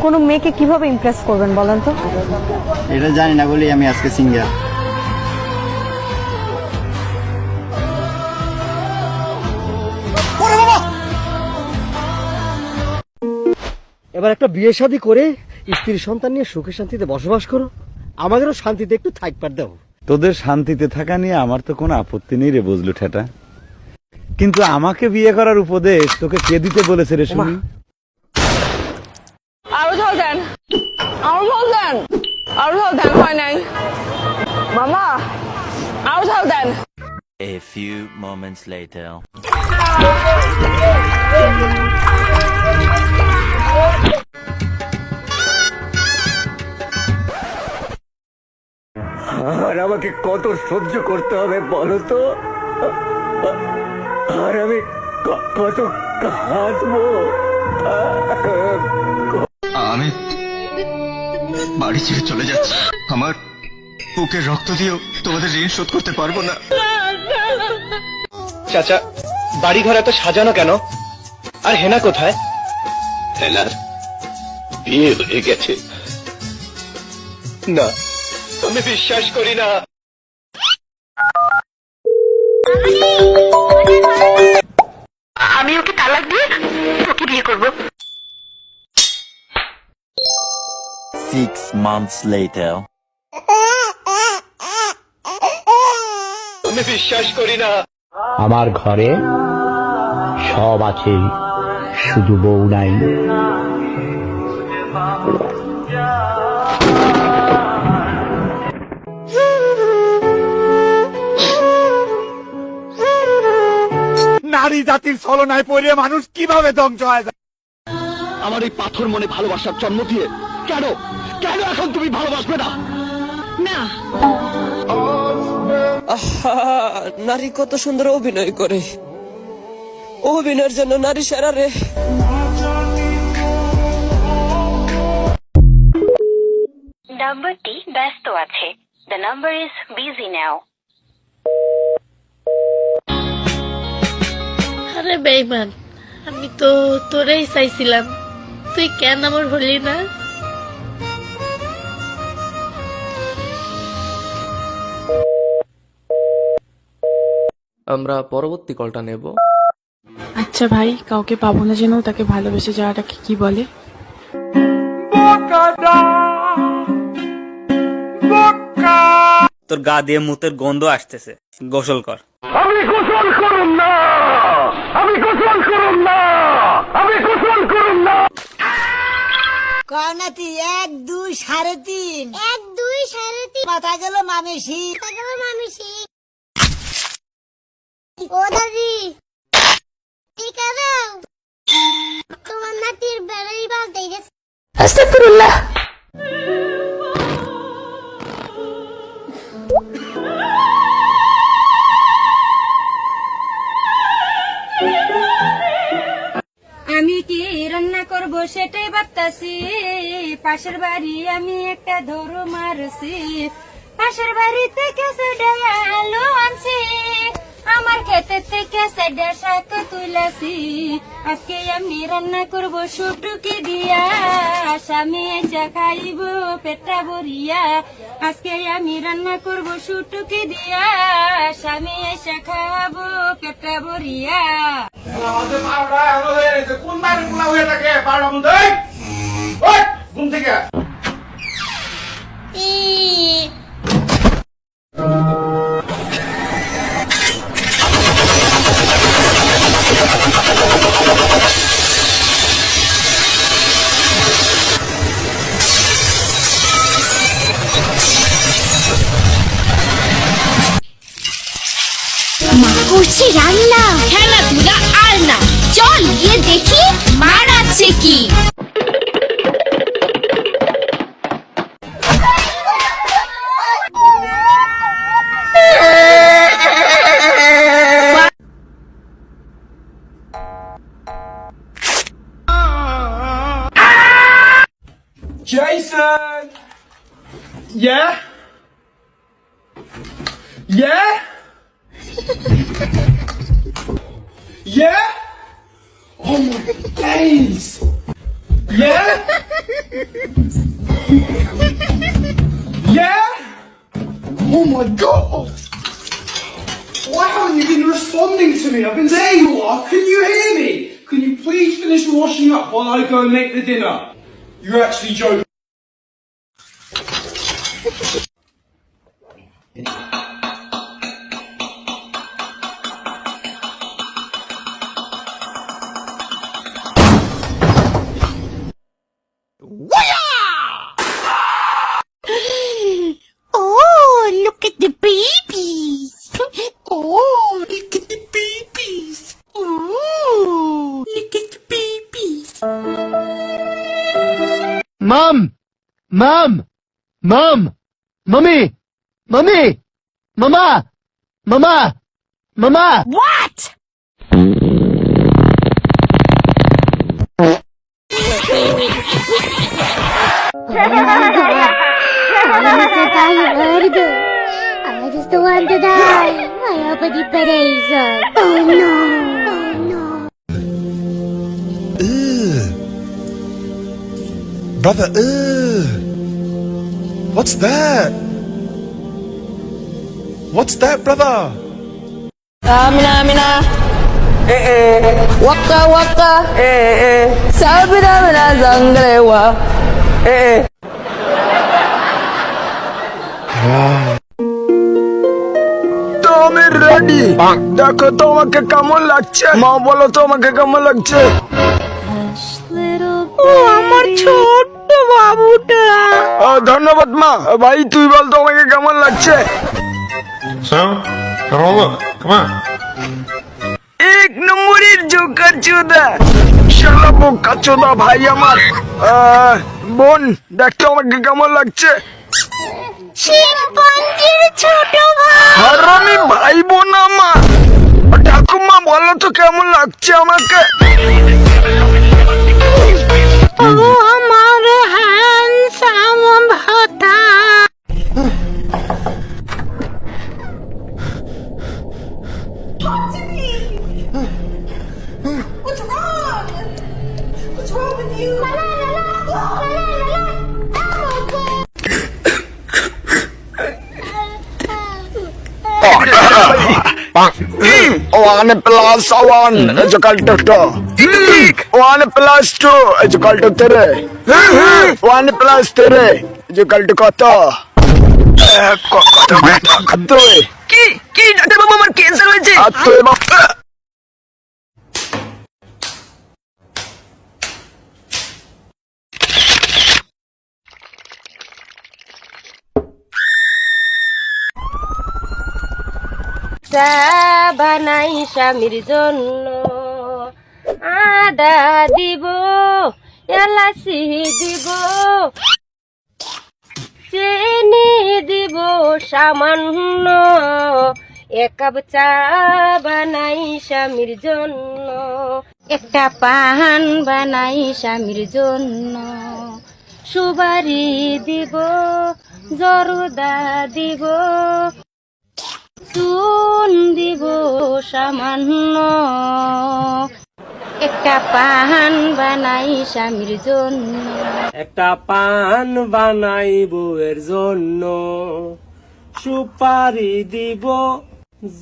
কোনো মেয়েকে কিভাবে ইমপ্রেস করবেন বলেন তো? এটা জানি না বলেই আমি আজকে সিঙ্গেল। এবার একটা বিয়ে শাদী করে স্ত্রী সন্তান নিয়ে সুখে শান্তিতে বসবাস করো, আমাদেরও শান্তিতে একটু থাকবার দাও। তোদের শান্তিতে থাকা নিয়ে আমার তো কোনো আপত্তি নেই রে বুঝলু ঠেটা, কিন্তু আমাকে বিয়ে করার উপদেশ তোকে কে দিতে বলেছে রে শুনি? আরো ঝাল দেন, আরো ঝাল দেন, আরো ঝাল দেন, হয় নাই মামা, আরো ঝাল দেন। A few moments later. আর আমাকে কত সহ্য করতে হবে বলো তো? আর আমি কত কাঁদবো? আমি বাড়ি ছেড়ে চলে যাচ্ছি। আমার বুকের রক্ত দিয়েও তোমাদের ঋণ শোধ করতে পারবো না। চাচা, বাড়ি ঘর এত সাজানো কেন? আর হেনা কোথায়? হেনার বিয়ে হয়ে গেছে। না, আমি বিশ্বাস করি না। আমি ওকে তালাক দিয়ে ওকে বিয়ে করবো। 6 months later. আমি বিশ্বাস করি না। আমার ঘরে সব আছে, শুধু বউ নাই। নারী জাতির ছলনায় পড়ে মানুষ কিভাবে ধ্বংস হয়ে যায়? আমার এই পাথর মনে ভালোবাসার জন্ম দিয়ে কেন কেন এখন তুমি ভালোবাসবে না? নারী কত সুন্দর অভিনয় করে, অভিনয়ের জন্য নারী সেরা রে। নাম্বারটি ব্যস্ত আছে। The number is busy now. আরে বেঈমান, আমি তো তোরেই চাইছিলাম, তুই কেন আমার হলি না? আমরা পরবর্তী কলটা নেব। আচ্ছা ভাই, কাউকে পাবো না যেন তাকে ভালোবেসে যাওয়াটাকে কি বলে? তোর গা দিয়ে মুতের গন্ধ আসতেছে, গোসল কর। আমি গোসল করুম না, আমি গোসল করুম না, আমি গোসল করুম না। কর্ণাতি 1 2 3.5 1 2 3.5 মাথা গেল মামিসি, ও দাদি ঠিক আছে, তোমার নাতির বেড়াই বালতে গেছে। আস্তাগফিরুল্লাহ। আমি কি রান্না করব সেটাই ভাবতাছি, পাশের বাড়ি আমি একটা ধরো মারছি, পাশের বাড়ি থেকে আলু আনছি, আমার ক্ষেতে থেকে শাক তুলেছি, আজকে আমি রান্না করব শুটুকি দিয়া, স্বামী এসে খাইব পেটটা ভরিয়া, আজকে আমি রান্না করব শুটুকি দিয়া, স্বামী এসে খাবো পেটটা ভরিয়া। কোন বাড়ি গুলা হয়ে থাকে বারোটার মধ্যে ঘুম থেকে মা করছে রান্না, খেলাধুলা আর না, চল গিয়ে দেখি মারাচ্ছে কি। Jason! Yeah? Yeah? Yeah? Oh my days! Oh my god! Why haven't you been responding to me? I've been there you are. Can you hear me? Can you please finish washing up while I go and make the dinner? You're actually joking. Oh, look at the babies. Oh, look at the babies. Oh, look at the babies. Mom! Mom! Mom! Mommy! Mommy! Mama! Mama! Mama! What? I just don't want to die. Ayaw pa di paraiso. Oh no. Oh no. Brother, what's that? What's that, brother? Mina. Waka waka. Sabi na mina zangrewa. তো আমি ready দেখো তোমাকে কেমন লাগছে মা বলো তোমাকে কেমন লাগছে ও আমার ছোট্ট বাবুটা। ধন্যবাদ মা ভাই তুই বল তোমাকে কেমন লাগছে এক নম্বরের জোকার চোদা শালা বোকা চোদা ভাই আমার বোন দেখো আমাকে কেমন লাগছে শিম্পাঞ্জির ছোট ভাই। হারামি ভাই বোন আমার ঠাকুমা বলো তো কেমন লাগছে আমাকে ও আমার হ্যান্ডসাম ভাতা। One plus one is equal to two. 1 plus 2 is equal to 3. 1 plus 3 is equal to কত? কি ডাক্তার বাবু আমার ক্যান্সার হয়েছে চা বানাই স্বামীর জন্য আদা দিব এলাচি দিব চিনি দিব সামান্য এক কাপ চা বানাই স্বামীর জন্য একটা পান বানাই স্বামীর জন্য সুপারি দিব জর্দা দিব চুন দিব সামান্য একটা পান বানাই স্বামীর জন্য একটা পান বানাই বউয়ের জন্য সুপারি দিব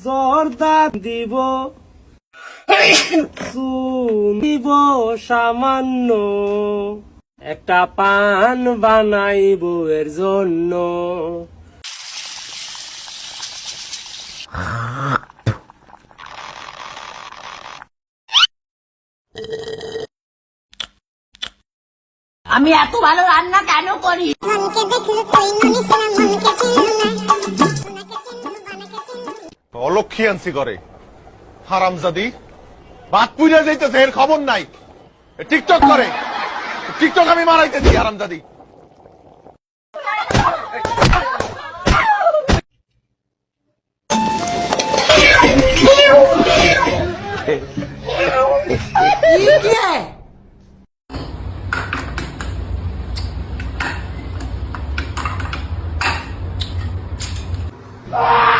জর্দা দিব চুন দিব সামান্য একটা পান বানাই বউয়ের জন্য আমি এত ভালো রান্না কেন করি? অলক্ষী আনছি করে হারামজাদি বাদ পুইরা যাইতেছে এর খবর নাই টিকটক করে টিকটক আমি মারাইতেছি হারামজাদি Ah!